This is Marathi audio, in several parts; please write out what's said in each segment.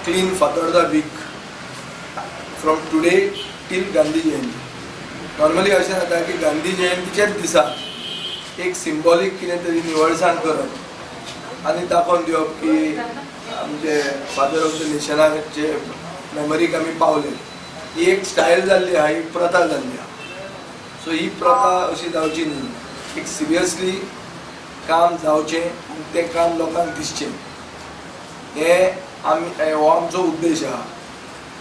clean Fatorda week from today till Gandhi Jayanti. Normally अशें जाता की गांधी जयंतीच्याच दिसा एक सिंबॉलिक कितें तरी निवळसाण करप आनी दाखोवन दिवप की आमचे फादर ऑफ द नेशनाचे मेमरीक आमी पावले. ही एक स्टायल जाल्ली आहा, ही प्रथा जाल्ली आहा. सो ही प्रथा अशी जावची न्ही. एक सिरियसली काम जावचें आनी तें काम लोकांक दिसचें हे हो आमचो उद्देश आहा.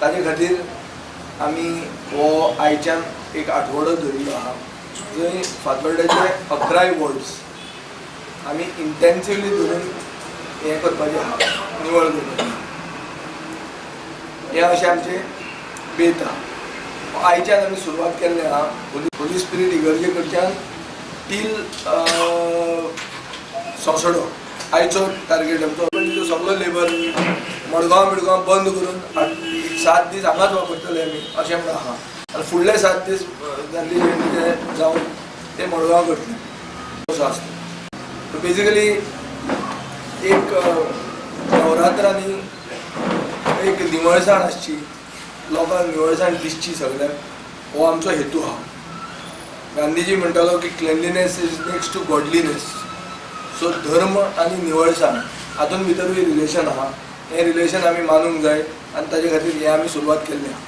ताजे खातीर आमी हो आयच्यान एक आठवडो धरिल्लो आहा जंय फातोर्ड्याचे 11 वॉर्ड्स आमी इंटेन्सिवली धरून हें करपाचें आहा, निवळ करपाचें. हें अशें आमचें बेत आहा. आयच्यान आमी सुरवात केल्लें आहा होली स्पिरीट इगर्जे कडच्यान टील सोंसडो. आयचो टार्गेट आमचो सगळो लेबर मडगांव बिडगांव बंद करून 7 दीस हांगाच वापरतले आमी अशें म्हणून आहा. आनी फुडले 7 दीस गांधी जयंतीचे जावन ते मडगांव करतले असो आसता. सो बेजिकली एक नवरात्रांनी एक निवळसाण आसची, लोकांक निवळसाण दिसची सगळ्यांक, हो आमचो हेतू आहा. गांधीजी म्हणटालो की cleanliness is next to godliness. So धर्म आनी निवळसाण हातून भितरूय रिलेशन आहा. हें रिलेशन आमी मानूंक जाय आनी ताजे खातीर हें आमी सुरवात केल्लें आहा.